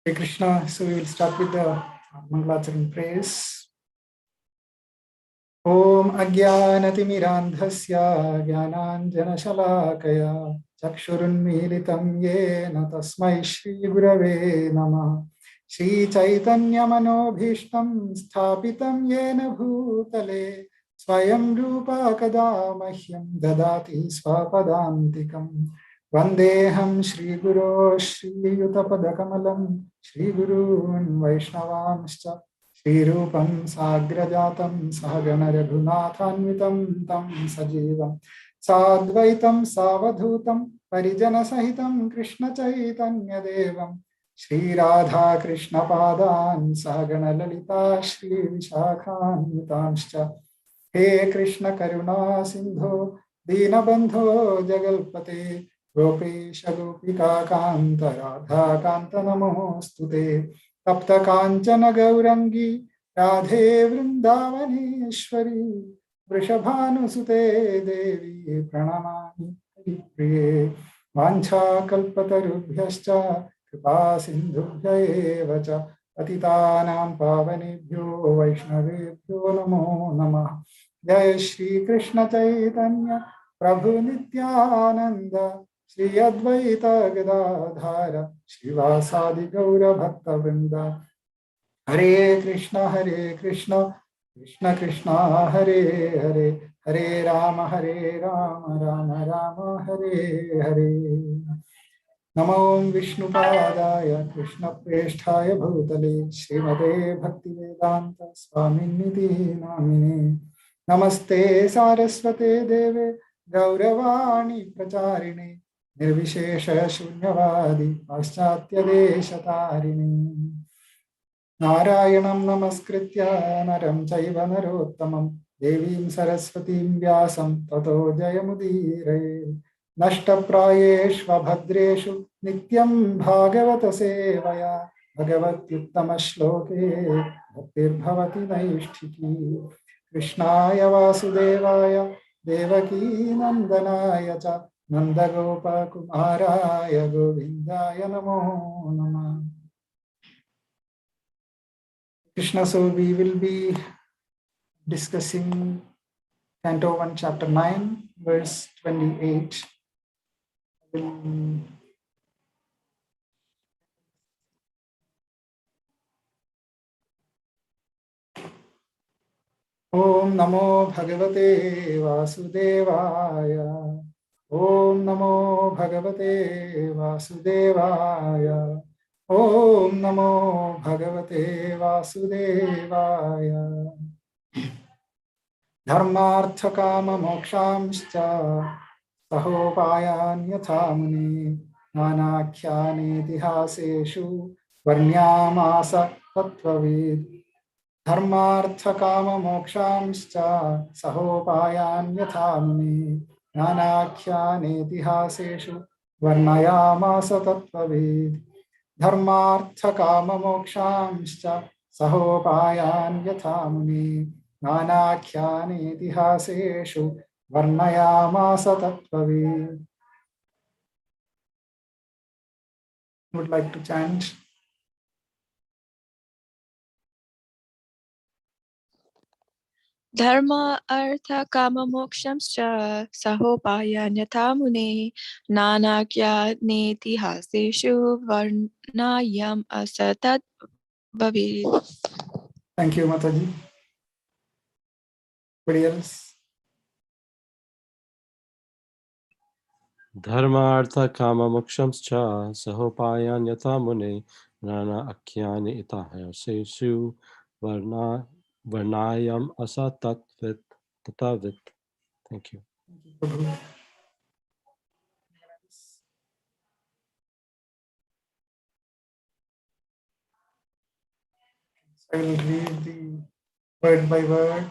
Hare Krishna. So we will start with the Mangalacharan praise. Om Ajnanatimirandhasya Jnananjanashalakaya Chakshurunmilitam Yena Tasmai Shri Gurave Namah. Shri Chaitanya Manobhishtam Sthapitam Yena Bhutale Swayam Rupa Kada Mahyam Dadati Swapadantikam. Vandeham Shri Guru Shri Yutapadakamalam Shri Gurun Vaishnavanscha Shri Rupam Sagrajatam Sahagana Raghunathanvitam Tam Sajivam Sadvaitam Savadhutam Parijana Sahitam Krishna Chaitanya Devam Shri Radha Krishna Padan Sahagana Lalita Shri Vishakhanvitamscha He Krishna Karuna Sindho Dinabandho Jagalpate Gopesha Gopika Kanta Radha Kanta Namostute Tapta Kanchana Gaurangi Radhe Vrindavaneshwari Vrishabhanusute Devi Pranamani Haripriye Vancha Kalpatarubhyascha Kripa Sindhubhya Evacha Patitanam Pavanebhyo Vaishnavebhyo Namo Namah Jai Shri Krishna Chaitanya Prabhu Nityananda Shri Advaita Gadadhara Shivasadi Gaura Bhakta Vrinda Hare Krishna Krishna Krishna Hare Hare Hare Rama Rama Rama Hare Hare Namo Vishnupadaya Krishna Presthaya Bhutale Srimade Bhaktivedanta Swaminiti Namine Namaste Saraswate Deve Gauravani Pracharine Nirvishesha Shunyavadi Paschatya Deshatarine Narayanam Namaskritya Naram Chaiva Narottamam Devim Saraswatim Vyasam Tato Jayamudire Nashtaprayeshva Bhadreshu Nityam Bhagavata Sevaya Bhagavatyuttama Shloke Bhaktir Bhavati Naishtiki Krishnaya Vasudevaya Devaki Nandanaya Cha Nandagopa Kumaraya Govindaya Namo Namah. Krishna, so we will be discussing Canto 1, Chapter 9, verse 28. Om Namo Bhagavate Vasudevaya. Om Namo Bhagavate Vasudevaya. Om Namo Bhagavate Vasudevaya. Dharmartha Kama Mokshamscha Sahopayan Yathamuni Nanakhyani Tihaseshu Varnyamasa Tattvavid Dharmartha Kama Mokshamscha Sahopayan Yathamuni Nanakhyani Tihaseshu Varnayamasa Tattvavid Dharmartha Kama Mokshamscha Sahopayan Yathamuni Nanakhyani Itihaseshu Varnayamasa Tattvavid. Would like to chant. Dharma artha kama mokshamscha sahopaya nyatamune nanakya netihaseshu varnayam asatat bhavid. Thank you, Mataji. Anybody else? Dharma artha kama mokshamscha sahopayan yatamune nana akyani itahaseshu varnayam asatatvet tatavit. Thank you. I will read the word by word.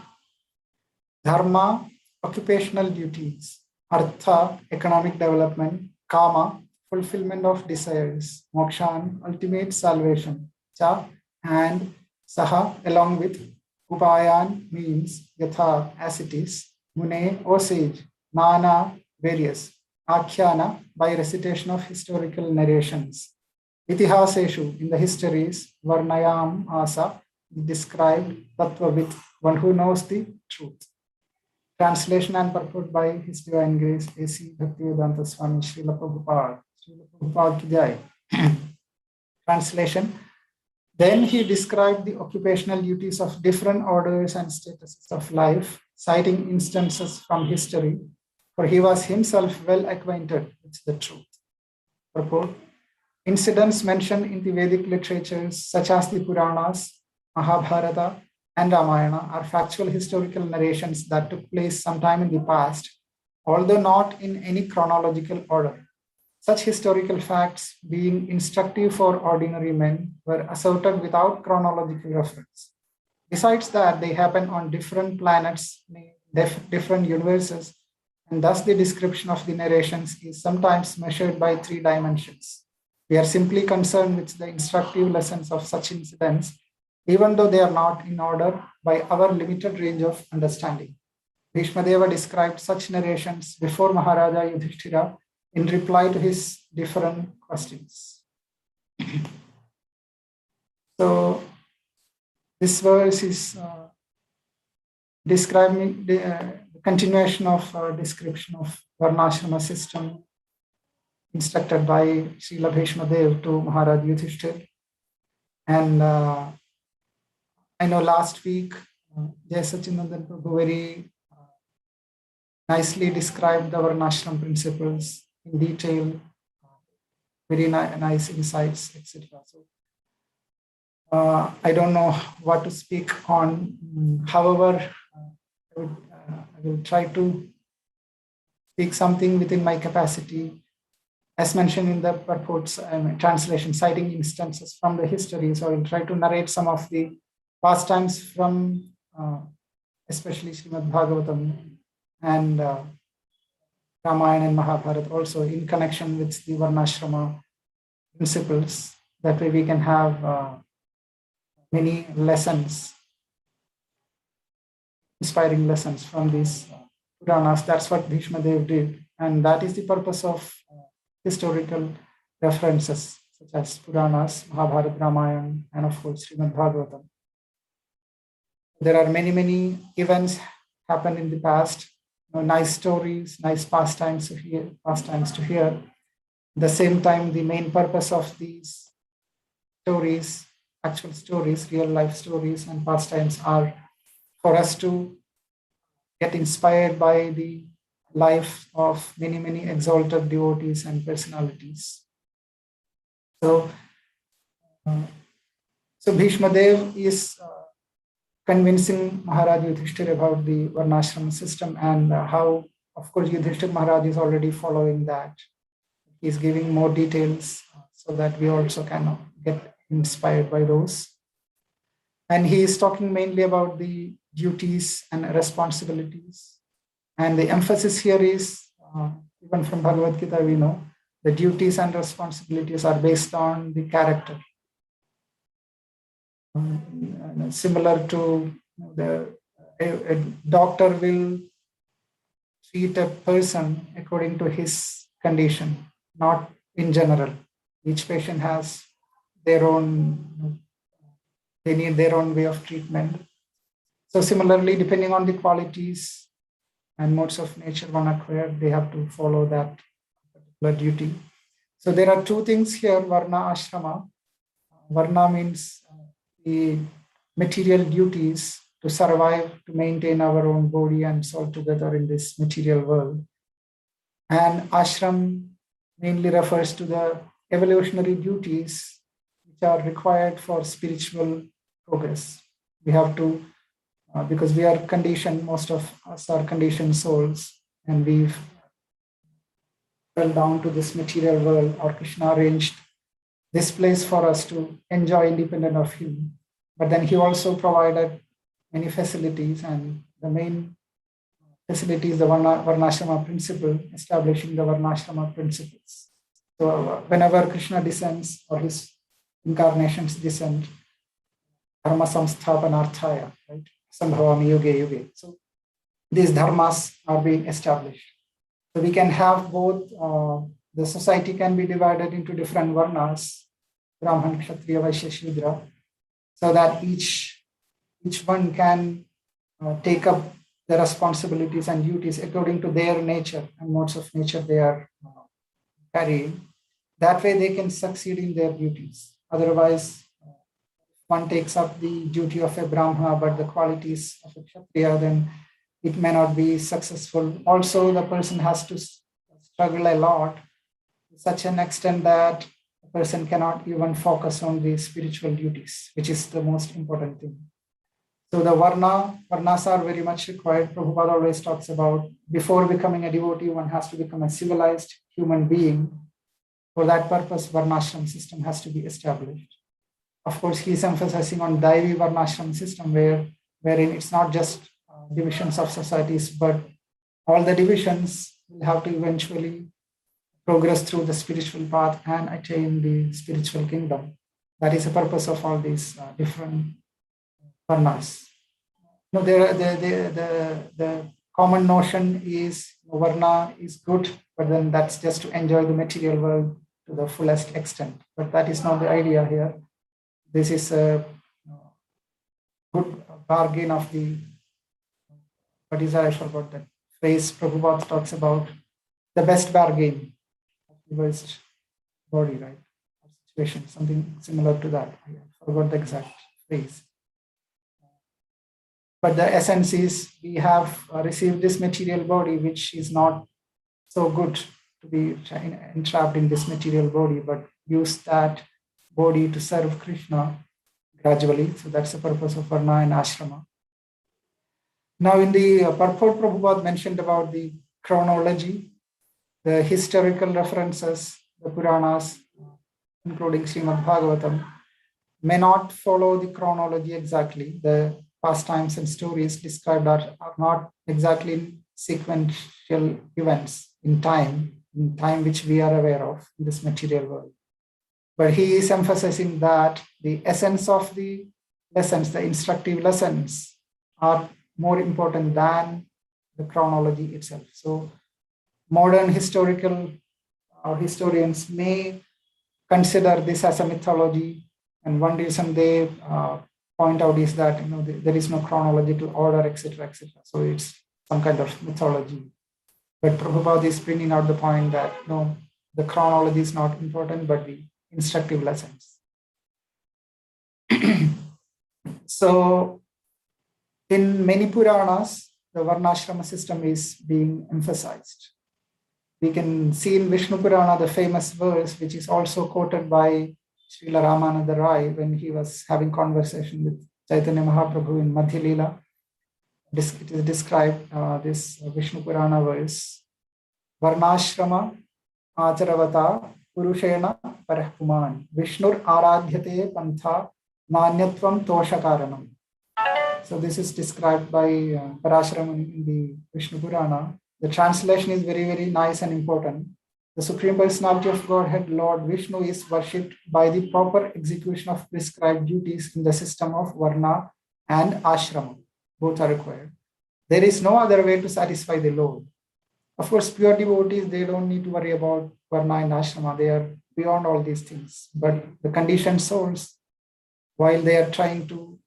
Dharma, occupational duties. Artha, economic development. Kama, fulfillment of desires. Mokshan, ultimate salvation. Cha, and Saha, along with. Upayan means yatha, as it is. Mune, O sage. Nana, various. Akhyana, by recitation of historical narrations. Itihaseshu, in the histories, Varnayam Asa, described Tattvavit, one who knows the truth. Translation and purport by His Divine Grace, A.C. Bhaktivedanta Swami Srila Prabhupada. Srila Prabhupada ki jai. Translation. Then he described the occupational duties of different orders and statuses of life, citing instances from history, for he was himself well acquainted with the truth. Purport. Incidents mentioned in the Vedic literatures, such as the Puranas, Mahabharata, and Ramayana, are factual historical narrations that took place sometime in the past, although not in any chronological order. Such historical facts, being instructive for ordinary men, were asserted without chronological reference. Besides that, they happen on different planets, different universes, and thus the description of the narrations is sometimes measured by 3 dimensions. We are simply concerned with the instructive lessons of such incidents, even though they are not in order by our limited range of understanding. Bhishmadeva described such narrations before Maharaja Yudhishthira in reply to his different questions. So this verse is describing the continuation of description of Varnashrama system instructed by Srila Bhishmadev to Maharaj Yudhishthira. And I know last week, Jai Sachinandan Prabhu very nicely described the Varnashram principles in detail, very nice insights, etc. So I don't know what to speak on. However, I will try to speak something within my capacity. As mentioned in the purports translation, citing instances from the history. So I will try to narrate some of the pastimes from especially Srimad Bhagavatam and Ramayana and Mahabharata also in connection with the Varnashrama principles. That way we can have many lessons, inspiring lessons from these Puranas. That's what Bhishmadev did. And that is the purpose of historical references such as Puranas, Mahabharata, Ramayana, and of course Srimad Bhagavatam. There are many events happen in the past, nice stories, nice pastimes to hear. At the same time, the main purpose of these stories, actual stories, real life stories and pastimes are for us to get inspired by the life of many exalted devotees and personalities. So Bhishmadev is convincing Maharaj Yudhishthira about the Varnashram system and how, of course, Yudhishthira Maharaj is already following that. He's giving more details so that we also can get inspired by those. And he is talking mainly about the duties and responsibilities. And the emphasis here is, even from Bhagavad Gita, we know, the duties and responsibilities are based on the character. Similar to a doctor will treat a person according to his condition, not in general. Each patient has their own, they need their own way of treatment. So similarly, depending on the qualities and modes of nature one acquired, they have to follow that particular duty. So there are 2 things here, Varna, Ashrama. Varna means the material duties to survive, to maintain our own body and soul together in this material world. And ashram mainly refers to the evolutionary duties which are required for spiritual progress. We have to, because we are conditioned, most of us are conditioned souls, and we've fell down to this material world, or Krishna arranged this place for us to enjoy independent of him. But then he also provided many facilities, and the main facility is the Varnashrama principle, establishing the Varnashrama principles. So whenever Krishna descends or his incarnations descend, dharma samsthapanarthaya, right? Sambhavami yuge yuge. So these dharmas are being established. So we can have both, the society can be divided into different varnas, Brahman, Kshatriya, Vaishya, Shudra, so that each one can take up the responsibilities and duties according to their nature and modes of nature they are carrying. That way they can succeed in their duties. Otherwise, one takes up the duty of a Brahmana, but the qualities of a Kshatriya, then it may not be successful. Also, the person has to struggle a lot to such an extent that a person cannot even focus on the spiritual duties, which is the most important thing. So the varnas are very much required. Prabhupada always talks about before becoming a devotee, one has to become a civilized human being. For that purpose, varnashram system has to be established. Of course, he is emphasizing on Daivi varnashram system, wherein it's not just divisions of societies, but all the divisions will have to eventually progress through the spiritual path and attain the spiritual kingdom. That is the purpose of all these different varnas. No, the common notion is varna is good, but then that's just to enjoy the material world to the fullest extent. But that is not the idea here. This is a good bargain of the, what is that? I forgot that phrase Prabhupada talks about, the best bargain of the best body, right? Situation, something similar to that. I forgot the exact phrase. But the essence is we have received this material body, which is not so good to be entrapped in this material body, but use that body to serve Krishna gradually. So that's the purpose of Varna and Ashrama. Now in the purport, Prabhupada mentioned about the chronology, the historical references, the Puranas, including Srimad Bhagavatam, may not follow the chronology exactly. The pastimes and stories described are not exactly sequential events in time which we are aware of in this material world. But he is emphasizing that the essence of the lessons, the instructive lessons, are more important than the chronology itself. So modern historical historians may consider this as a mythology, and one reason they point out is that there is no chronological order, etc., etc. So it's some kind of mythology. But Prabhupada is bringing out the point that no, the chronology is not important, but the instructive lessons. So in many Puranas, the Varnashrama system is being emphasized. We can see in Vishnu Purana the famous verse, which is also quoted by Srila Ramananda Rai when he was having conversation with Chaitanya Mahaprabhu in Madhya Leela. It is described, this Vishnu Purana verse, Varnashrama Acharavata Purushena Parahpuman Vishnur Aradhyate Pantha Nanyatvam Toshakaranam. So this is described by Parashuram in the Vishnu Purana. The translation is very, very nice and important. The Supreme Personality of Godhead, Lord Vishnu, is worshipped by the proper execution of prescribed duties in the system of Varna and Ashrama. Both are required. There is no other way to satisfy the Lord. Of course, pure devotees, they don't need to worry about Varna and Ashrama. They are beyond all these things. But the conditioned souls, while they are trying to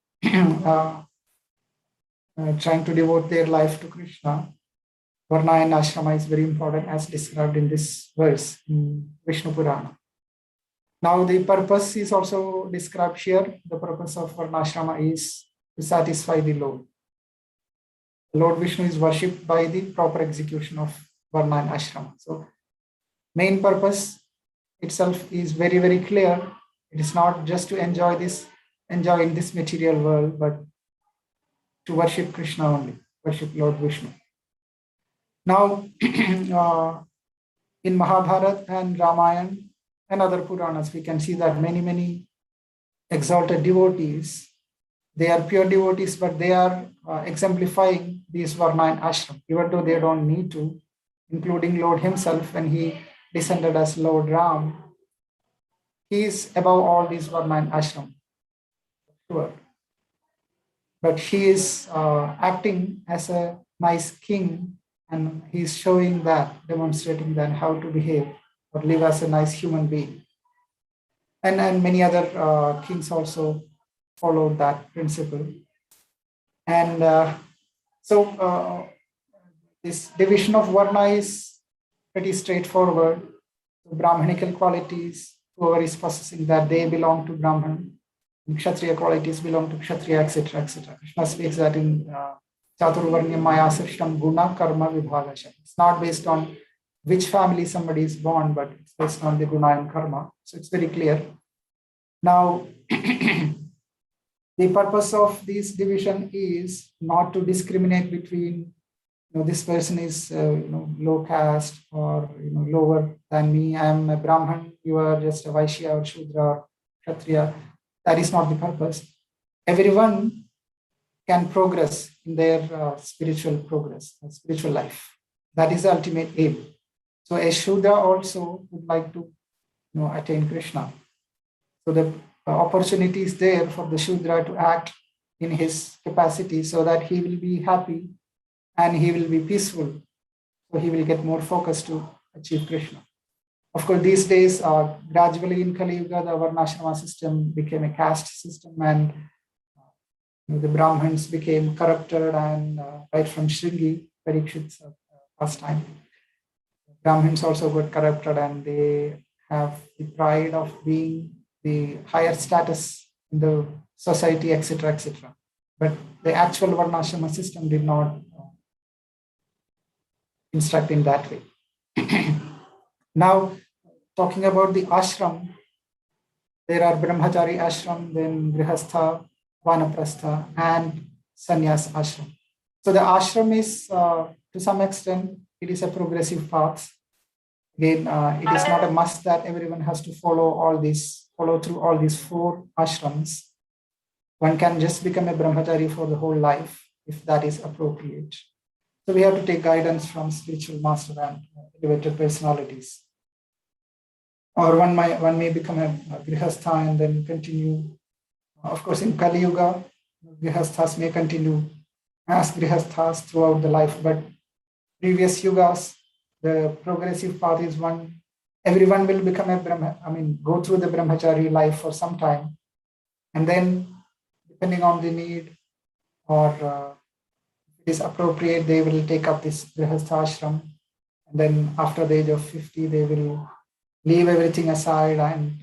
devote their life to Krishna, Varna and Ashrama is very important as described in this verse in Vishnu Purana. Now the purpose is also described here. The purpose of Varnashrama is to satisfy the Lord. Lord Vishnu is worshipped by the proper execution of Varna and Ashrama. So main purpose itself is very, very clear. It is not just to enjoy in this material world, but to worship Krishna only, worship Lord Vishnu. Now, in Mahabharata and Ramayana and other Puranas, we can see that many, many exalted devotees, they are pure devotees, but they are exemplifying these Varna and Ashram, even though they don't need to, including Lord himself when he descended as Lord Ram. He is above all these Varna and Ashram. Sure. But he is acting as a nice king, and he's showing that, demonstrating that how to behave or live as a nice human being. And many other kings also followed that principle. And this division of Varna is pretty straightforward. So Brahmanical qualities, whoever is possessing that, they belong to Brahman. And Kshatriya qualities belong to Kshatriya, etc., etc. Krishna speaks that in Chaturvarnya Maya Srishtam Guna Karma Vibhagasha. It's not based on which family somebody is born, but it's based on the Guna and Karma. So it's very clear. Now, the purpose of this division is not to discriminate between, this person is low caste or lower than me. I am a Brahman, you are just a Vaishya or Shudra or Kshatriya. That is not the purpose. Everyone can progress in their spiritual progress, spiritual life. That is the ultimate aim. So a Shudra also would like to attain Krishna. So the opportunity is there for the Shudra to act in his capacity so that he will be happy and he will be peaceful. So he will get more focus to achieve Krishna. Of course, these days, gradually in Kali Yuga, the Varnashrama system became a caste system, and the Brahmins became corrupted, and right from Shringi, Parikshit's first time, Brahmins also got corrupted, and they have the pride of being the higher status in the society, etc., etc. But the actual Varnashrama system did not instruct in that way. Now, talking about the ashram, there are Brahmachari ashram, then Grihastha, Vanaprastha, and Sannyas ashram. So the ashram is, to some extent, it is a progressive path. Again, it is not a must that everyone has to follow through all these 4 ashrams. One can just become a Brahmachari for the whole life if that is appropriate. So we have to take guidance from spiritual master and elevated personalities. Or one may become a Grihastha and then continue. Of course, in Kali Yuga, Grihasthas may continue as Grihasthas throughout the life, but previous yugas, the progressive path is one. Everyone will become go through the Brahmachari life for some time, and then, depending on the need or if it is appropriate, they will take up this Grihastha ashram, and then after the age of 50, they will leave everything aside and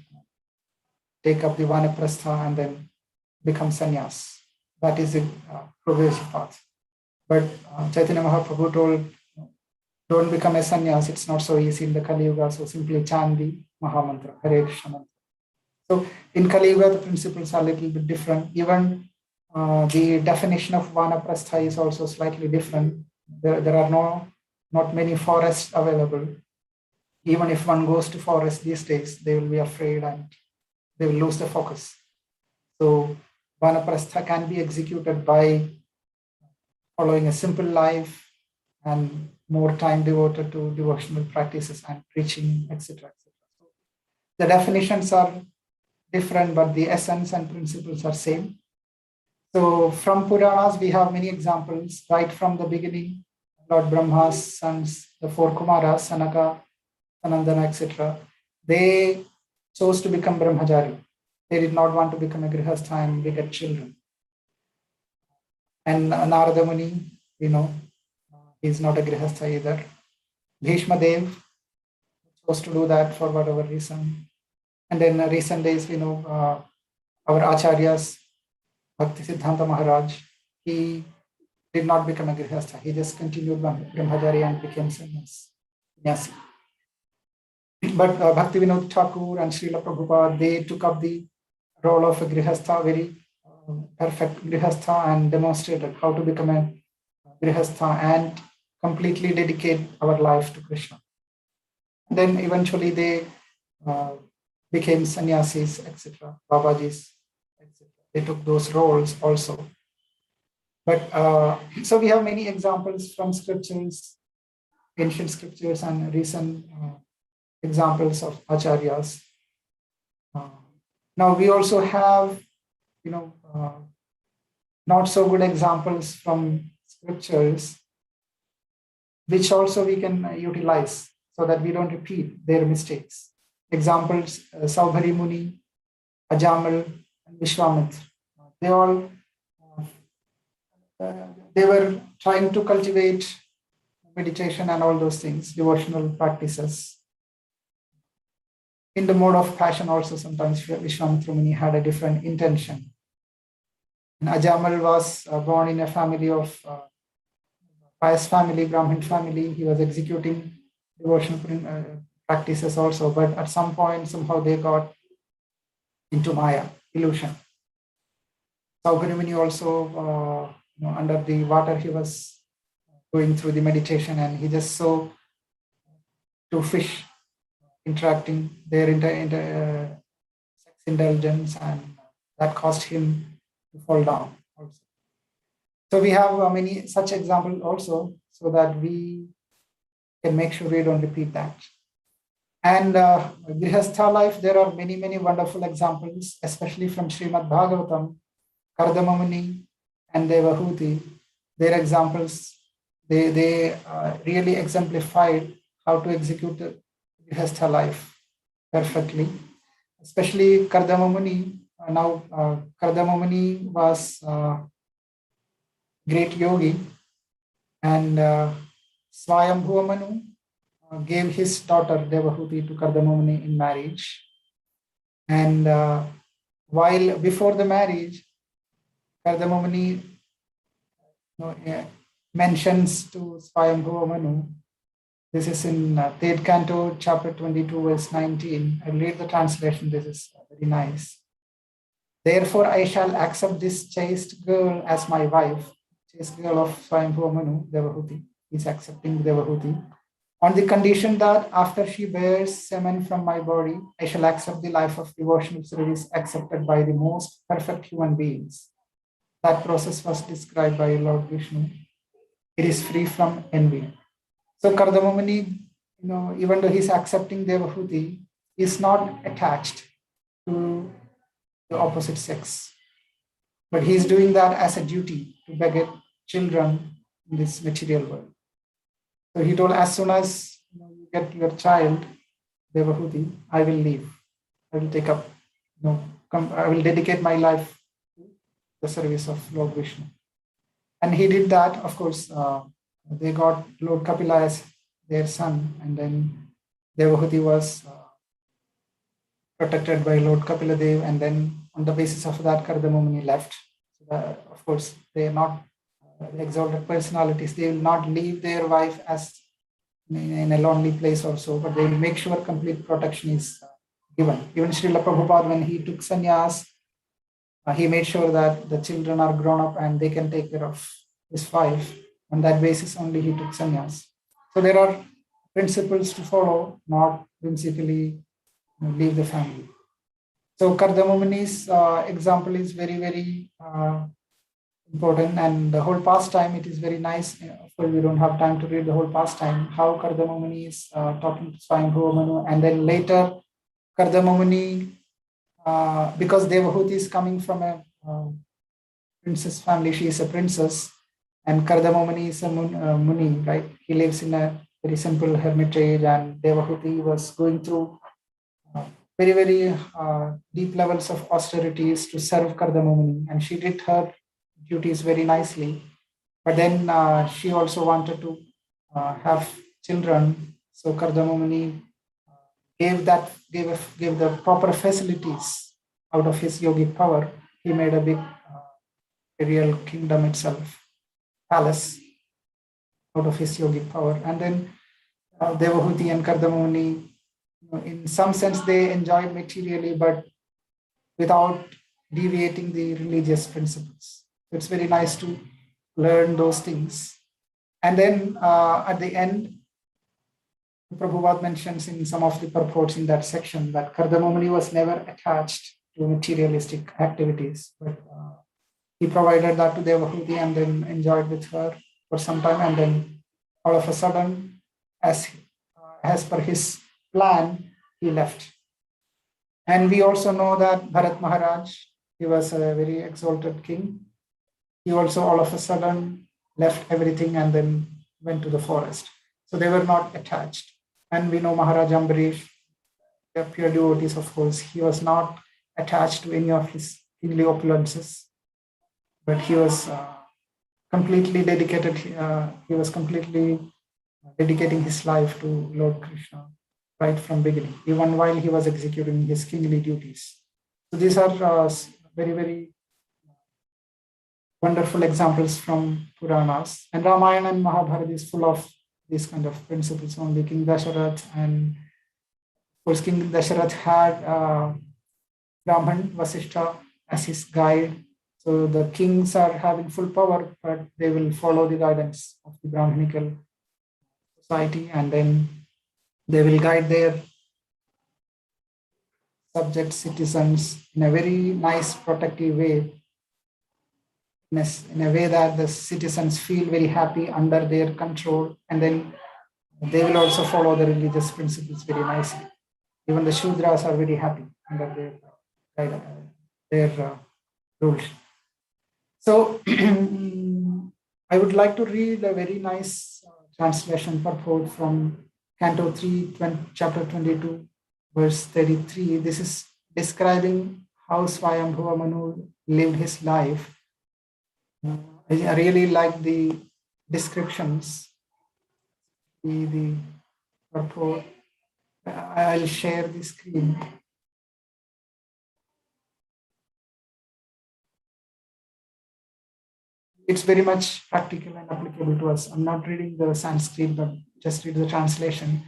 take up the Vanaprastha and then become sannyas. That is the progressive path. But Chaitanya Mahaprabhu told, don't become a sannyas. It's not so easy in the Kali Yuga. So simply chant the Mahamantra, Hare Krishna mantra. So in Kali Yuga, the principles are a little bit different. Even the definition of Vanaprastha is also slightly different. There are not many forests available. Even if one goes to forest these days, they will be afraid and they will lose the focus. So Vanaprastha can be executed by following a simple life and more time devoted to devotional practices and preaching, etc. So the definitions are different, but the essence and principles are same. So from Puranas, we have many examples right from the beginning. Lord Brahma's sons, the 4 Kumaras, Sanaka, Sanandana, etc. They chose to become Brahmachari. They did not want to become a Grihastha and beget children. And Narada Muni, he's not a Grihastha either. Bhishma Dev chose to do that for whatever reason. And then in recent days, our Acharyas, Bhakti Siddhanta Maharaj, he did not become a Grihastha. He just continued Brahmachari and became sannyasi. But Bhakti Vinod Thakur and Srila Prabhupada, they took up the role of a Grihastha, very perfect Grihastha, and demonstrated how to become a Grihastha and completely dedicate our life to Krishna. Then eventually they became sannyasis, etc., Babajis, etc. They took those roles also. But so we have many examples from scriptures, ancient scriptures, and recent examples of acharyas. Now we also have, not so good examples from scriptures, which also we can utilize so that we don't repeat their mistakes. Examples, Saubhari Muni, Ajamal, and Vishwamitra. They all they were trying to cultivate meditation and all those things, devotional practices. In the mode of passion also, sometimes Vishwamitra Muni had a different intention. And Ajamal was born in a family of pious family, Brahmin family. He was executing devotional practices also, but at some point, somehow they got into Maya, illusion. Saugata Muni also, under the water, he was going through the meditation and he just saw two fish interacting, their sex indulgence, and that caused him to fall down also. So we have many such examples also, so that we can make sure we don't repeat that. And Grihastha life, there are many, many wonderful examples, especially from Srimad Bhagavatam, Kardama Muni and Devahuti. Their examples, they really exemplified how to execute the Grihastha life perfectly. Especially Kardama Muni. Now, Kardama Muni was great yogi, and Swayambhuva Manu gave his daughter Devahuti to Kardama Muni in marriage. And while before the marriage, Kardama Muni mentions to Swayambhuva Manu, this is in 3rd Canto, chapter 22, verse 19. I'll read the translation, this is very nice. Therefore, I shall accept this chaste girl as my wife, chaste girl of Swayambhuva Manu, Devahuti. He's accepting Devahuti, on the condition that after she bears semen from my body, I shall accept the life of devotional service accepted by the most perfect human beings. That process was described by Lord Vishnu. It is free from envy. So Kardama Muni, even though he's accepting Devahuti, is not attached to the opposite sex. But he's doing that as a duty to beget children in this material world. So he told, as soon as you get your child, Devahuti, I will leave. I will take up, I will dedicate my life to the service of Lord Vishnu. And he did that. Of course, they got Lord Kapila as their son, and then Devahuti was protected by Lord Kapila Dev, and then on the basis of that, Kardama Muni left. So of course, they are not the exalted personalities. They will not leave their wife as in a lonely place also, but they will make sure complete protection is given. Even Srila Prabhupada, when he took sannyas, he made sure that the children are grown up and they can take care of his wife. On that basis only he took sannyas. So there are principles to follow, not whimsically leave the family. So Kardama Muni's example is very, very important, and the whole pastime, it is very nice. Of course, we don't have time to read the whole pastime, how Kardama Muni is talking to Swayambhuva Manu, and then later Kardama Muni, because Devahuti is coming from a princess family, she is a princess, and Kardama Muni is a Muni, right? He lives in a very simple hermitage, and Devahuti was going through very, very deep levels of austerities to serve Kardama Muni, and she did her duties very nicely. But then she also wanted to have children, so Kardama Muni gave the proper facilities out of his yogic power. He made a big real kingdom itself, palace, out of his yogic power. And then Devahuti and Kardama Muni, in some sense, they enjoyed materially, but without deviating the religious principles. It's very nice to learn those things. And then at the end, Prabhupada mentions in some of the purports in that section that Kardama Muni was never attached to materialistic activities, but he provided that to Devahuti and then enjoyed with her for some time, and then all of a sudden, as per his plan, he left. And we also know that Bharat Maharaj, he was a very exalted king. He also all of a sudden left everything and then went to the forest. So they were not attached. And we know Maharaj Ambarish, the pure devotees, of course, he was not attached to any of his kingly opulences, but he was completely dedicated. He was completely dedicating his life to Lord Krishna right from beginning, even while he was executing his kingly duties. So these are very, very wonderful examples from Puranas. And Ramayana and Mahabharata is full of these kind of principles. Only King Dasharath, and of course King Dasharath had Brahman Vasishtha as his guide. So the kings are having full power, but they will follow the guidance of the Brahminical society, and then they will guide their subject citizens in a very nice, protective way, in a way that the citizens feel very happy under their control, and then they will also follow the religious principles very nicely. Even the Shudras are very happy under their rules. So I would like to read a very nice translation purport from Canto 3, chapter 22, verse 33. This is describing how Swayambhuva Manu lived his life. I really like the descriptions, the purport. I'll share the screen. It's very much practical and applicable to us. I'm not reading the Sanskrit, but just read the translation.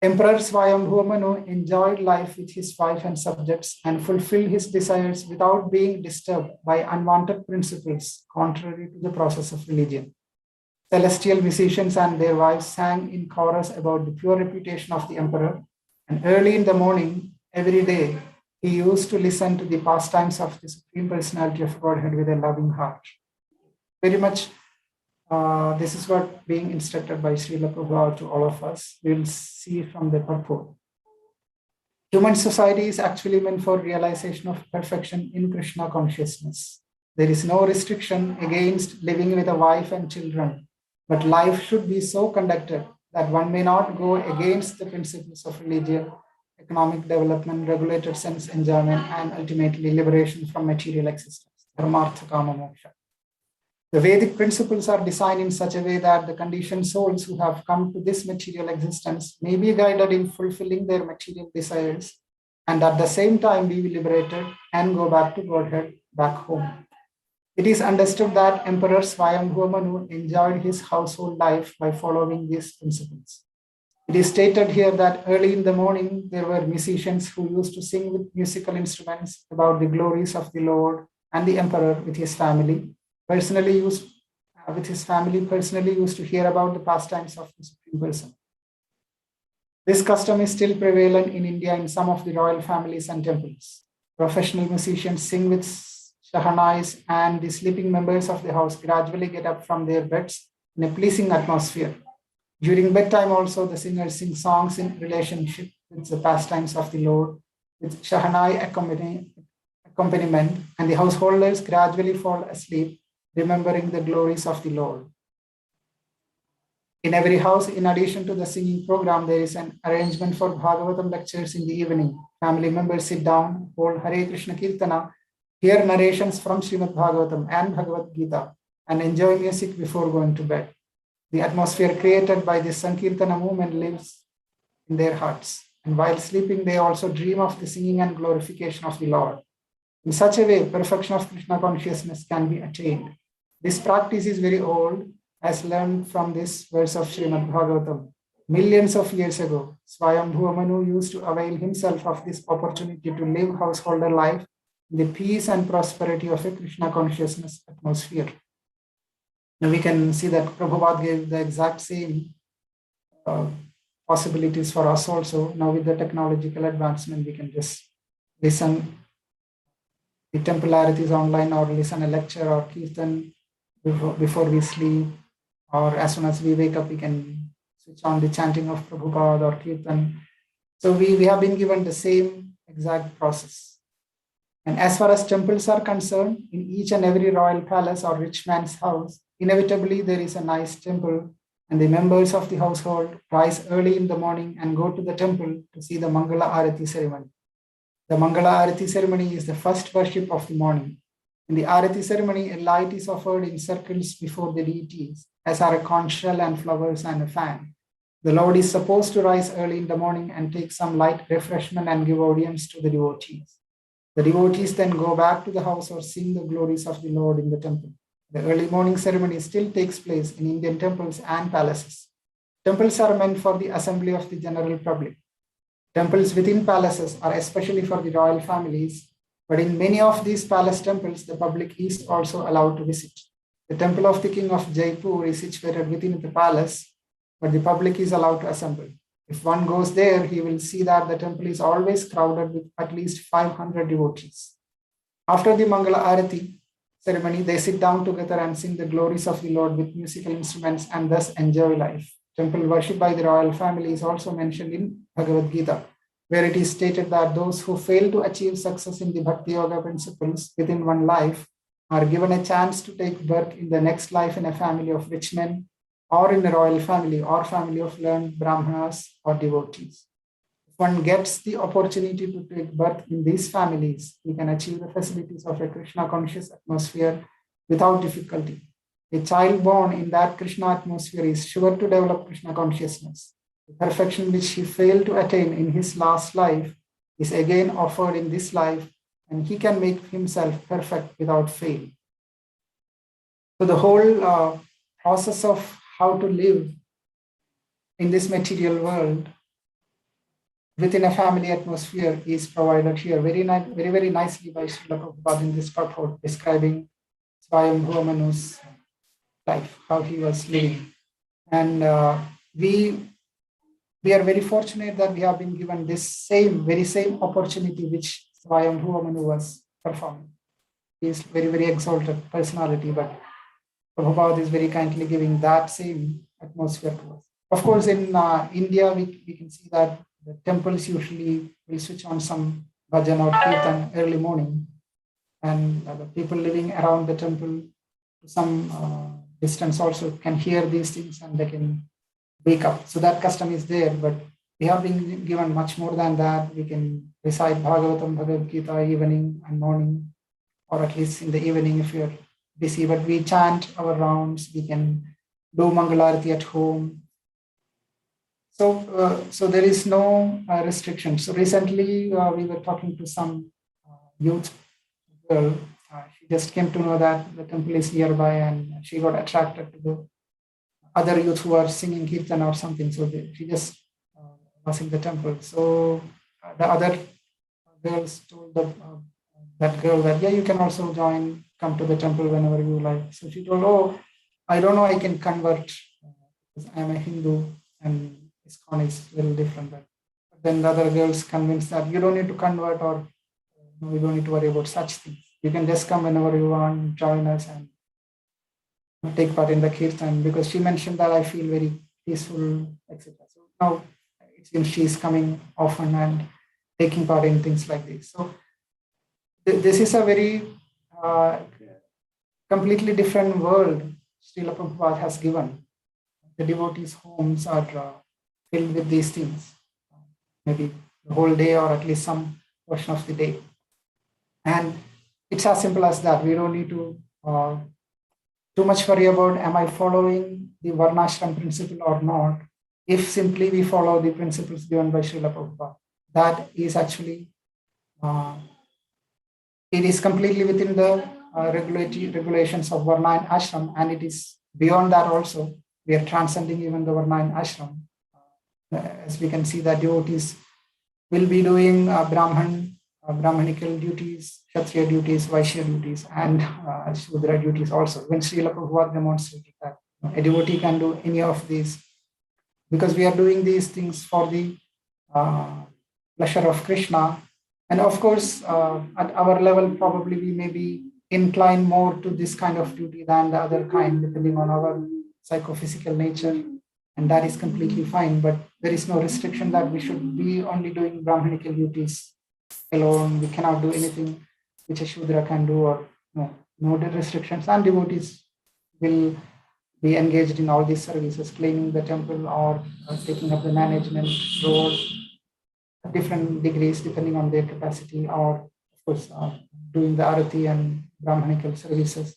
Emperor Swayambhuva Manu enjoyed life with his wife and subjects and fulfilled his desires without being disturbed by unwanted principles contrary to the process of religion. Celestial musicians and their wives sang in chorus about the pure reputation of the emperor, and early in the morning, every day, he used to listen to the pastimes of the Supreme Personality of Godhead with a loving heart. Very much, this is what being instructed by Srila Prabhupada to all of us. We'll see from the purport. Human society is actually meant for realization of perfection in Krishna consciousness. There is no restriction against living with a wife and children, but life should be so conducted that one may not go against the principles of religion, economic development, regulated sense enjoyment, and ultimately liberation from material existence. Dharmartha Kama Moksha. The Vedic principles are designed in such a way that the conditioned souls who have come to this material existence may be guided in fulfilling their material desires, and at the same time be liberated and go back to Godhead, back home. It is understood that Emperor Swayambhuva Manu enjoyed his household life by following these principles. It is stated here that early in the morning, there were musicians who used to sing with musical instruments about the glories of the Lord, and the emperor with his family personally used to hear about the pastimes of the Supreme Person. This custom is still prevalent in India in some of the royal families and temples. Professional musicians sing with shahanais, and the sleeping members of the house gradually get up from their beds in a pleasing atmosphere. During bedtime also, the singers sing songs in relationship with the pastimes of the Lord, with shahanai accompaniment, and the householders gradually fall asleep, remembering the glories of the Lord. In every house, in addition to the singing program, there is an arrangement for Bhagavatam lectures in the evening. Family members sit down, hold Hare Krishna Kirtana, hear narrations from Srimad Bhagavatam and Bhagavad Gita, and enjoy music before going to bed. The atmosphere created by this Sankirtana movement lives in their hearts. And while sleeping, they also dream of the singing and glorification of the Lord. In such a way, perfection of Krishna consciousness can be attained. This practice is very old, as learned from this verse of Srimad Bhagavatam. Millions of years ago, Swayambhuva Manu used to avail himself of this opportunity to live householder life in the peace and prosperity of a Krishna consciousness atmosphere. Now we can see that Prabhupada gave the exact same possibilities for us also. Now with the technological advancement, we can just listen the temple aaratis online, or listen a lecture or kirtan before we sleep, or as soon as we wake up, we can switch on the chanting of Prabhupada or kirtan. So we have been given the same exact process. And as far as temples are concerned, in each and every royal palace or rich man's house, inevitably there is a nice temple, and the members of the household rise early in the morning and go to the temple to see the Mangala Arati ceremony. The Mangala Arati ceremony is the first worship of the morning. In the Arati ceremony, a light is offered in circles before the deities, as are a conch shell and flowers and a fan. The Lord is supposed to rise early in the morning and take some light refreshment and give audience to the devotees. The devotees then go back to the house or sing the glories of the Lord in the temple. The early morning ceremony still takes place in Indian temples and palaces. Temples are meant for the assembly of the general public. Temples within palaces are especially for the royal families, but in many of these palace temples, the public is also allowed to visit. The temple of the king of Jaipur is situated within the palace, but the public is allowed to assemble. If one goes there, he will see that the temple is always crowded with at least 500 devotees. After the Mangala Arati ceremony, they sit down together and sing the glories of the Lord with musical instruments and thus enjoy life. Temple worship by the royal family is also mentioned in Bhagavad Gita, where it is stated that those who fail to achieve success in the Bhakti Yoga principles within one life are given a chance to take birth in the next life in a family of rich men, or in a royal family, or family of learned brahmanas or devotees. If one gets the opportunity to take birth in these families, he can achieve the facilities of a Krishna conscious atmosphere without difficulty. A child born in that Krishna atmosphere is sure to develop Krishna consciousness. The perfection which he failed to attain in his last life is again offered in this life, and he can make himself perfect without fail. So the whole process of how to live in this material world within a family atmosphere is provided here very, very nicely by Srila Prabhupada in this purport, describing Swayambhuva Manu's life, how he was living. And we are very fortunate that we have been given this very same opportunity which Swayambhuva Manu was performing. He is very exalted personality, but Prabhupada is very kindly giving that same atmosphere to us. Of course, in India, we can see that the temples usually will switch on some bhajan or kirtan early morning, and the people living around the temple to some distance also can hear these things and they can wake up. So that custom is there, but we have been given much more than that. We can recite Bhagavatam, Bhagavad Gita evening and morning, or at least in the evening if you're busy, but we chant our rounds, we can do Mangalarati at home. So there is no restriction. So recently we were talking to some youth girl. She just came to know that the temple is nearby, and she got attracted to the other youth who are singing kirtan or something. So she just was in the temple. So the other girls told that girl that, yeah, you can also join, come to the temple whenever you like. So she told, oh, I don't know, I can convert because I'm a Hindu and ISKCON is very different. But then the other girls convinced that you don't need to convert, or no, you don't need to worry about such things. You can just come whenever you want, join us and take part in the kirtan, because she mentioned that I feel very peaceful, etc. So now it seems she's coming often and taking part in things like this. So this is a very completely different world Srila Prabhupada has given. The devotees' homes are filled with these things, maybe the whole day or at least some portion of the day. And it's as simple as that. We don't need to too much worry about, am I following the Varnashram principle or not? If simply we follow the principles given by Srila Prabhupada, that is actually, it is completely within the regulations of Varna and Ashram, and it is beyond that also. We are transcending even the Varna and Ashram. As we can see, that devotees will be doing Brahmanical duties, Kshatriya duties, Vaishya duties, and Shudra duties also. When Srila Prabhupada demonstrated that a devotee can do any of these, because we are doing these things for the pleasure of Krishna. And of course, at our level, probably we may be inclined more to this kind of duty than the other kind, depending on our psychophysical nature. And that is completely fine, but there is no restriction that we should be only doing Brahmanical duties alone. We cannot do anything which a Shudra can do, or no restrictions. And devotees will be engaged in all these services, cleaning the temple or taking up the management role, at different degrees depending on their capacity, or of course doing the arati and brahmanical services,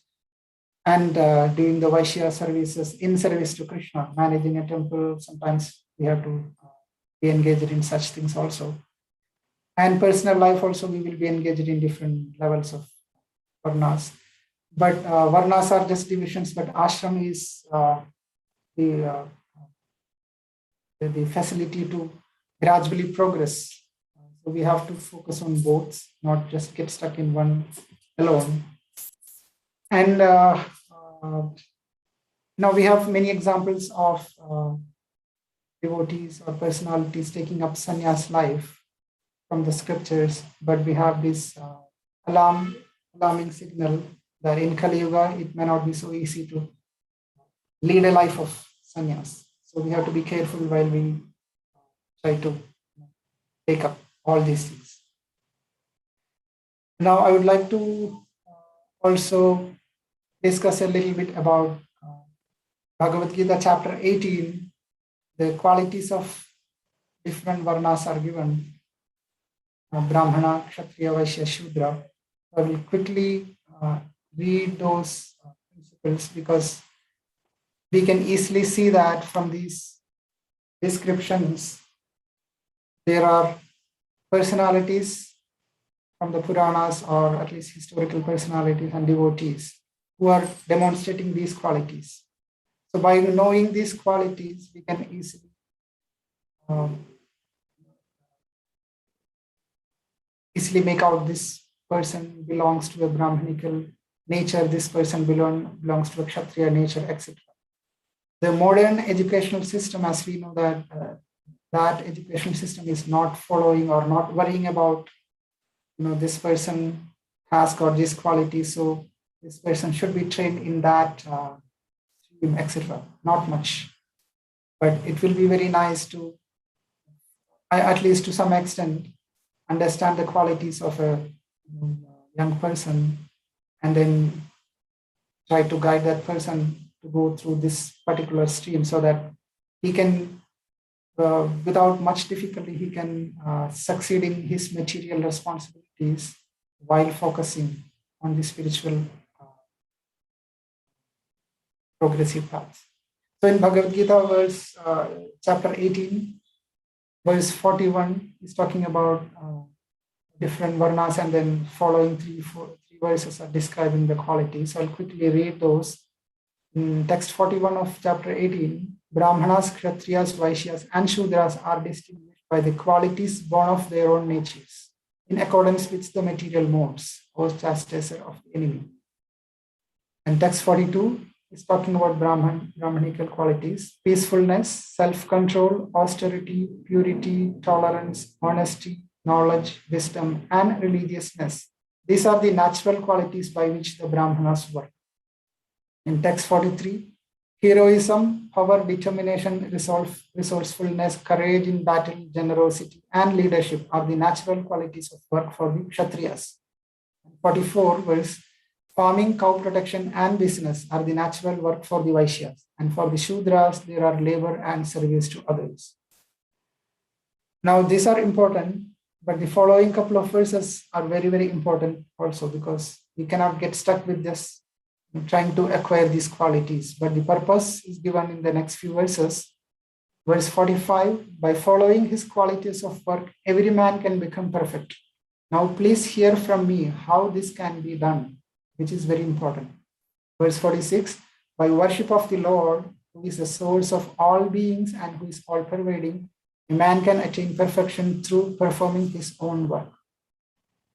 and doing the Vaishya services in service to Krishna, managing a temple. Sometimes we have to be engaged in such things also. And personal life also, we will be engaged in different levels of varnas. But varnas are just divisions, but ashram is the facility to gradually progress. So we have to focus on both, not just get stuck in one alone. And now we have many examples of devotees or personalities taking up sannyas life from the scriptures, but we have this alarming signal that in Kali Yuga, it may not be so easy to lead a life of sannyas. So we have to be careful while we try to take up all these things. Now, I would like to also discuss a little bit about Bhagavad Gita chapter 18. The qualities of different varnas are given. Brahmana, Kshatriya, Vaishya, Shudra. I will quickly read those principles because we can easily see that from these descriptions, there are personalities from the Puranas, or at least historical personalities and devotees, who are demonstrating these qualities. So by knowing these qualities, we can easily make out this person belongs to a Brahmanical nature, this person belongs to a Kshatriya nature, etc. The modern educational system, as we know that that educational system is not following or not worrying about, this person has got this quality, so this person should be trained in that stream, etc. Not much, but it will be very nice to, at least to some extent, understand the qualities of a young person and then try to guide that person to go through this particular stream so that he can, without much difficulty, he can succeed in his material responsibilities while focusing on the spiritual progressive path. So in Bhagavad Gita, chapter 18, verse 41 is talking about different varnas, and then following three verses are describing the qualities. So I'll quickly read those. In text 41 of chapter 18, Brahmanas, Kshatriyas, Vaishyas, and Shudras are distinguished by the qualities born of their own natures, in accordance with the material modes, or chastiser of the enemy. And text 42 is talking about Brahmanical qualities: peacefulness, self-control, austerity, purity, tolerance, honesty, knowledge, wisdom, and religiousness. These are the natural qualities by which the Brahmanas work. In text 43, heroism, power, determination, resourcefulness, courage in battle, generosity, and leadership are the natural qualities of work for the Kshatriyas. 44 verse, farming, cow protection, and business are the natural work for the Vaishyas. And for the Shudras, there are labor and service to others. Now, these are important, but the following couple of verses are very, very important also, because we cannot get stuck with this trying to acquire these qualities. But the purpose is given in the next few verses. Verse 45, by following his qualities of work, every man can become perfect. Now, please hear from me how this can be done, which is very important. Verse 46, by worship of the Lord, who is the source of all beings and who is all-pervading, a man can attain perfection through performing his own work.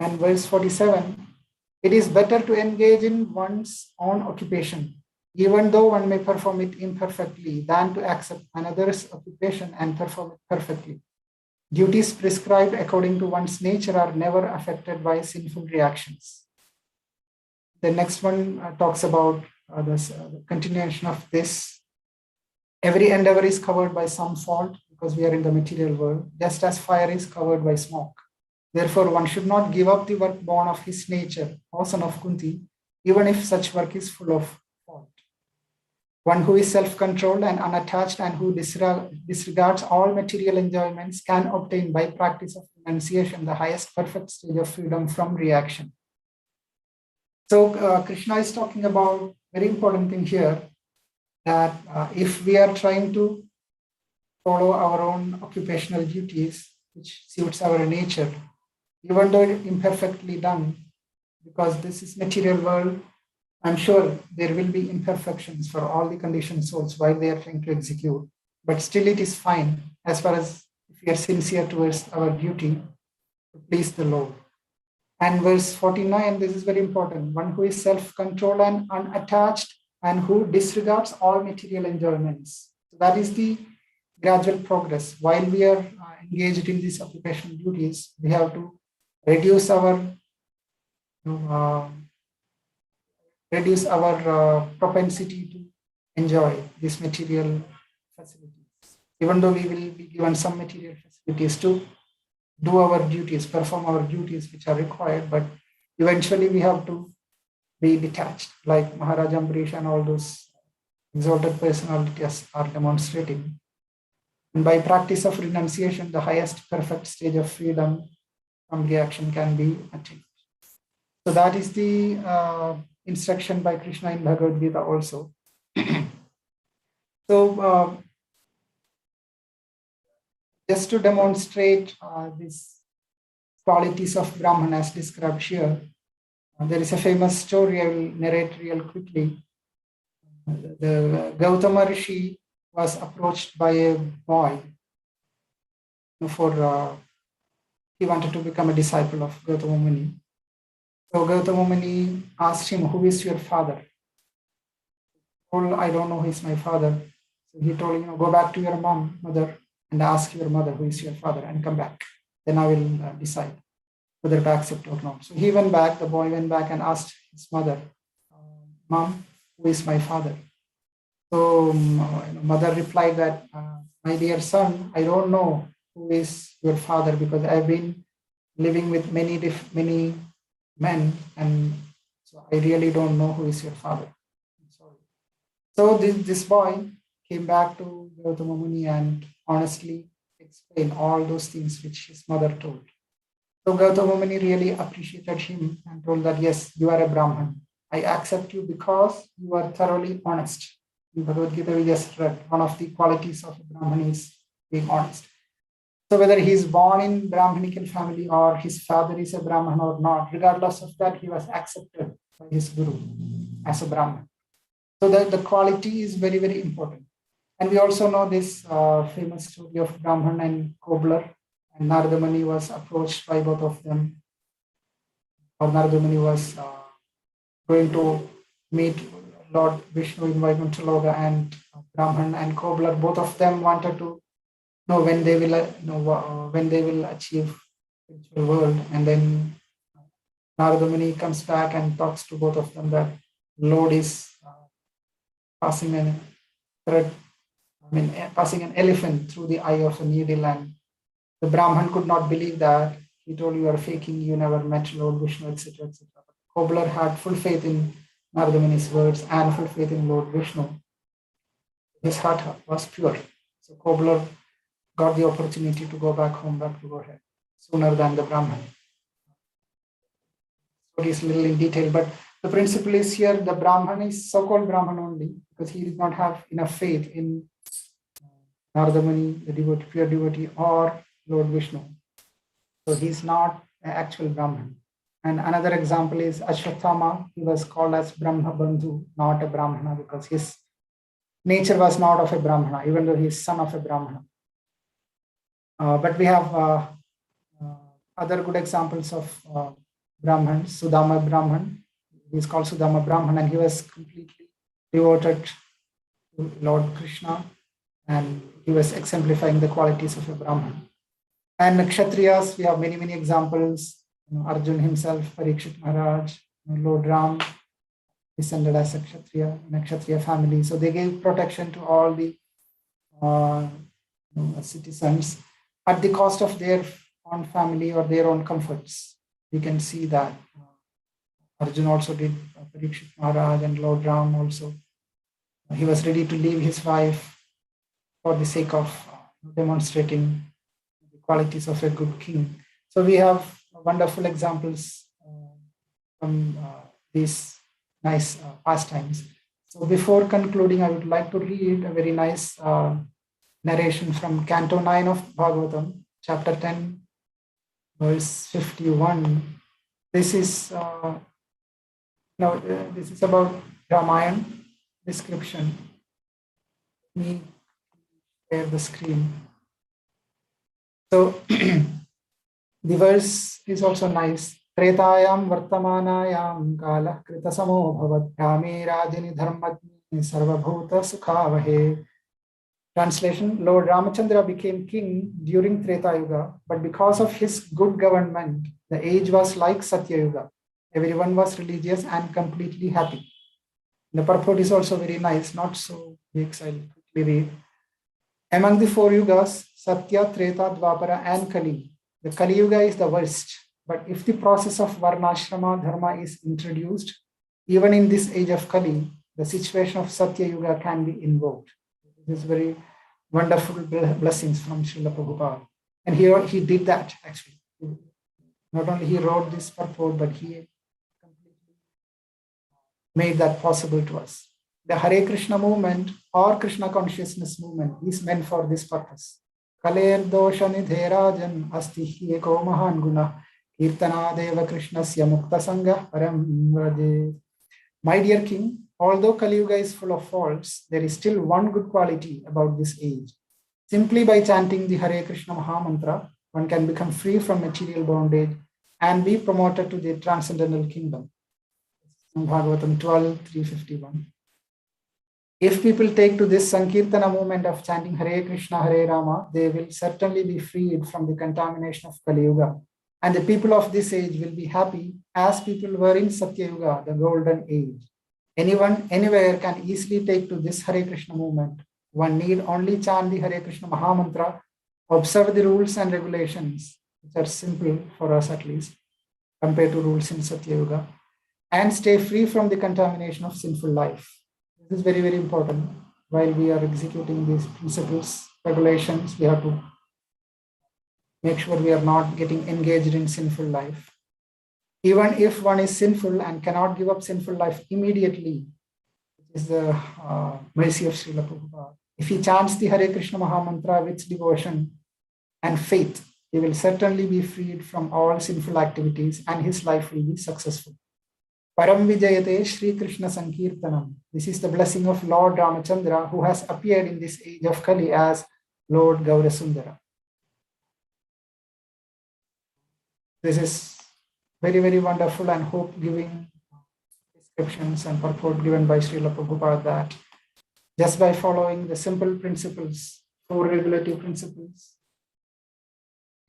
And verse 47, it is better to engage in one's own occupation, even though one may perform it imperfectly, than to accept another's occupation and perform it perfectly. Duties prescribed according to one's nature are never affected by sinful reactions. The next one talks about the continuation of this. Every endeavor is covered by some fault because we are in the material world, just as fire is covered by smoke. Therefore, one should not give up the work born of his nature, O son of Kunti, even if such work is full of fault. One who is self-controlled and unattached and who disregards all material enjoyments can obtain by practice of renunciation the highest perfect stage of freedom from reaction. So Krishna is talking about very important thing here, that if we are trying to follow our own occupational duties, which suits our nature, even though imperfectly done, because this is material world, I'm sure there will be imperfections for all the conditioned souls while they are trying to execute, but still it is fine as far as if we are sincere towards our duty to please the Lord. And verse 49, this is very important. One who is self-controlled and unattached and who disregards all material enjoyments. So that is the gradual progress. While we are engaged in these occupational duties, we have to reduce our propensity to enjoy these material facilities. Even though we will be given some material facilities to do our duties, perform our duties which are required, but eventually we have to be detached, like Maharaj Ambarish and all those exalted personalities are demonstrating. And by practice of renunciation, the highest perfect stage of freedom from reaction can be attained. So that is the instruction by Krishna in Bhagavad Gita also. So just to demonstrate these qualities of Brahman as described here, there is a famous story I will narrate real quickly. The Gautama Rishi was approached by a boy for he wanted to become a disciple of Gautama Muni. So Gautama Muni asked him, "Who is your father?" Well, I don't know who is my father. So he told him, "Go back to your mother, and ask your mother who is your father and come back. Then I will decide whether to accept or not." So he went back, the boy went back and asked his mother, "Mom, who is my father?" So mother replied that, "My dear son, I don't know who is your father because I've been living with many men, and so I really don't know who is your father. I'm sorry." So this boy came back to Gautama Muni and honestly explained all those things which his mother told. So Gautama Muni really appreciated him and told that, "Yes, you are a Brahman. I accept you because you are thoroughly honest." In Bhagavad Gita, we just read one of the qualities of a Brahman is being honest. So whether he is born in Brahmanical family or his father is a Brahman or not, regardless of that, he was accepted by his Guru as a Brahman. So the quality is very, very important. And we also know this famous story of Brahman and Cobbler. And Narada Muni was approached by both of them. Or Narada Muni was going to meet Lord Vishnu in Vaikuntha, and Brahman and Cobbler, both of them wanted to know when they will achieve spiritual world. And then Narada Muni comes back and talks to both of them that Lord is passing an elephant through the eye of a needle, and the Brahman could not believe that. He told, "You are faking, you never met Lord Vishnu," etc., etc. Cobbler had full faith in Narada Muni's words and full faith in Lord Vishnu. His heart was pure. So Cobbler got the opportunity to go back home, back to Godhead, sooner than the Brahman. Story is a little in detail, but the principle is here, the Brahman is so-called Brahman only because he did not have enough faith in Narada Muni, the devotee, pure devotee, or Lord Vishnu. So he's not an actual Brahman. And another example is Ashwatthama. He was called as Brahma Bandhu, not a Brahmana, because his nature was not of a Brahmana, even though he is son of a Brahmana. But we have other good examples of Brahmans. Sudama Brahman, he is called Sudama Brahman, and he was completely devoted to Lord Krishna, and he was exemplifying the qualities of a Brahman. And Kshatriyas, we have many, many examples. Arjun himself, Parikshit Maharaj, Lord Ram, descended as a Kshatriya in a Kshatriya family. So they gave protection to all the citizens at the cost of their own family or their own comforts. We can see that Arjun also did, Parikshit Maharaj and Lord Ram also. He was ready to leave his wife for the sake of demonstrating the qualities of a good king. So we have wonderful examples from these nice pastimes. So before concluding, I would like to read a very nice narration from Canto 9 of Bhagavatam, chapter 10, verse 51. This is this is about Ramayana description. Let me share the screen. So the verse is also nice. Tretayam vartamanayam kala krita samo bhavat rame rajani dharmatni sarvabhuta sukhavahe. Translation: Lord Ramachandra became king during Treta Yuga, but because of his good government, the age was like Satya Yuga. Everyone was religious and completely happy. The purport is also very nice, not so big, so I'll quickly read. Among the four yugas, Satya, Treta, Dwapara, and Kali, the Kali Yuga is the worst. But if the process of Varnashrama Dharma is introduced, even in this age of Kali, the situation of Satya Yuga can be invoked. This is very wonderful blessings from Srila Prabhupada. And here he did that actually. Not only he wrote this purport, but he completely made that possible to us. The Hare Krishna movement or Krishna consciousness movement is meant for this purpose. Kaler dosha nidherajan asti hi eko mahan guna kirtana deva krishnasya mukta sangha param vraje. My dear king, although Kali Yuga is full of faults, there is still one good quality about this age. Simply by chanting the Hare Krishna Maha Mantra, one can become free from material bondage and be promoted to the transcendental kingdom. Bhagavatam 12:351. If people take to this Sankirtana movement of chanting Hare Krishna, Hare Rama, they will certainly be freed from the contamination of Kali Yuga. And the people of this age will be happy as people were in Satya Yuga, the golden age. Anyone, anywhere can easily take to this Hare Krishna movement. One need only chant the Hare Krishna Maha Mantra, observe the rules and regulations, which are simple for us at least, compared to rules in Satya Yuga, and stay free from the contamination of sinful life. This is very, very important. While we are executing these principles, regulations, we have to make sure we are not getting engaged in sinful life. Even if one is sinful and cannot give up sinful life immediately, which is the mercy of Srila Prabhupada. If he chants the Hare Krishna Maha Mantra with devotion and faith, he will certainly be freed from all sinful activities and his life will be successful. Param Vijayate Shri Krishna Sankirtanam. This is the blessing of Lord Ramachandra, who has appeared in this age of Kali as Lord Gaurasundara. This is very, very wonderful and hope-giving descriptions and purport given by Srila Prabhupada that just by following the simple principles, four regulative principles,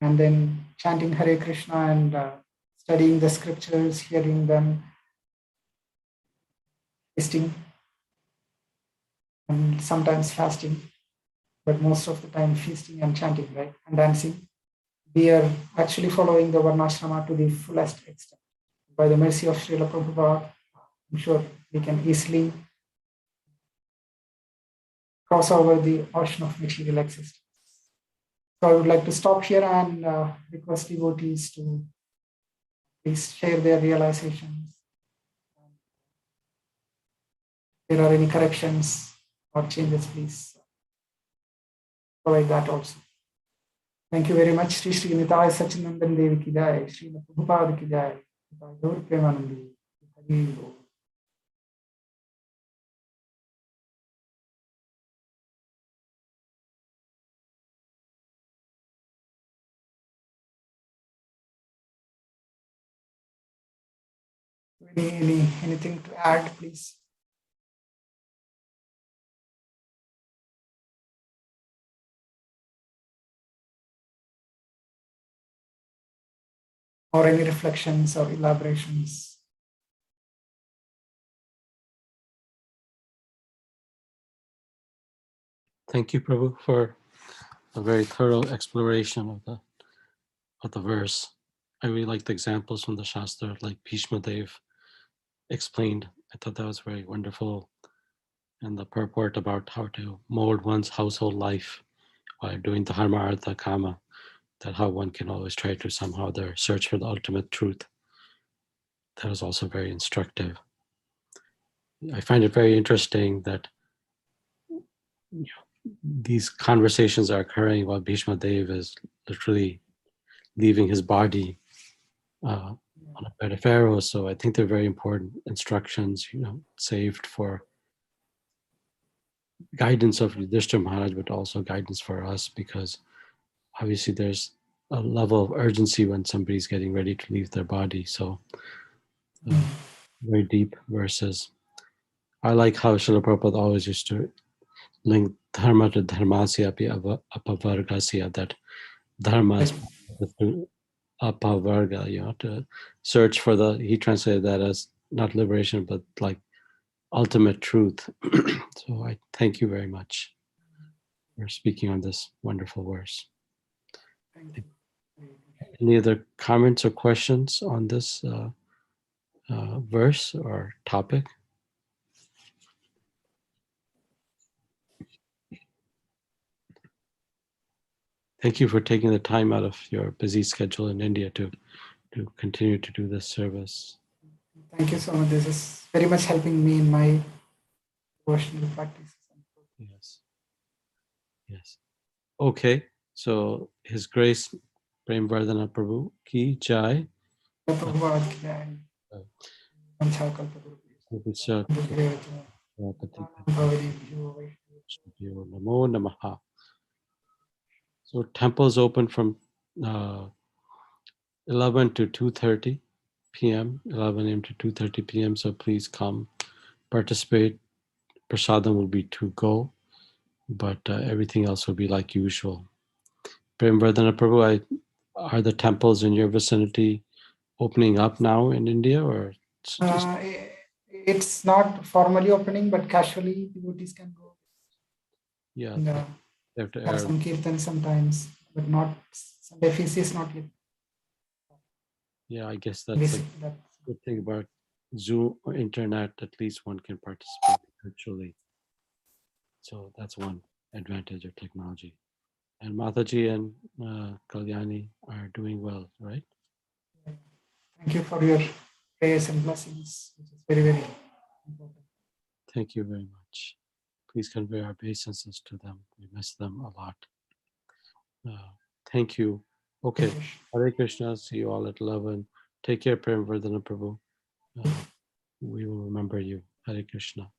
and then chanting Hare Krishna and studying the scriptures, hearing them, feasting, and sometimes fasting, but most of the time feasting and chanting, right, and dancing. We are actually following the Varnashrama to the fullest extent. By the mercy of Srila Prabhupada, I'm sure we can easily cross over the ocean of material existence. So I would like to stop here and request devotees to please share their realizations. If there are any corrections or changes, please provide that also. Thank you very much. Shri Shri Nitai Sachinandan Devi ki jai, Shri Prabhupada ki jai, Gaur Premanandi. Hari Bol. Anything to add, please? Or any reflections or elaborations? Thank you, Prabhu, for a very thorough exploration of the verse. I really liked the examples from the Shastra, like Bhishma Dev explained. I thought that was very wonderful and the purport about how to mold one's household life while doing the dharma, artha, kama, that how one can always try to somehow there search for the ultimate truth. That was also very instructive. I find it very interesting that these conversations are occurring while Bhishma Dev is literally leaving his body on a bed of arrows. So I think they're very important instructions, saved for guidance of Yudhishthira Maharaj, but also guidance for us, because obviously there's a level of urgency when somebody's getting ready to leave their body. So very deep verses. I like how Srila Prabhupada always used to link dharma to dharmasya api apavargasya, that dharma is to apavarga, to search for he translated that as not liberation, but like ultimate truth. So I thank you very much for speaking on this wonderful verse. Thank you. Any other comments or questions on this verse or topic? Thank you for taking the time out of your busy schedule in India to continue to do this service. Thank you so much. This is very much helping me in my devotional practice. Yes. Okay. So His Grace Prema Vardhana Prabhu ki jai. Prabhupada ki jai. Namo Namaha. So temples open from 11 to 2:30 p.m., 11 a.m. to 2:30 p.m. So please come participate. Prasadam will be to go, but everything else will be like usual. Prem Vardhana Prabhu, are the temples in your vicinity opening up now in India, or it's not formally opening, but casually devotees can go. Yeah, And, they have to have air. some kirtan sometimes, but not Sunday feast is not yet. Yeah, I guess that's a good thing about Zoom or internet. At least one can participate virtually. So that's one advantage of technology. And Mataji and Kalyani are doing well, right? Thank you for your prayers and blessings, which is very, very important. Thank you very much. Please convey our obeisances to them. We miss them a lot. Thank you. Okay. Hare Krishna. See you all at 11. Take care, Prem Vardhana Prabhu. We will remember you. Hare Krishna.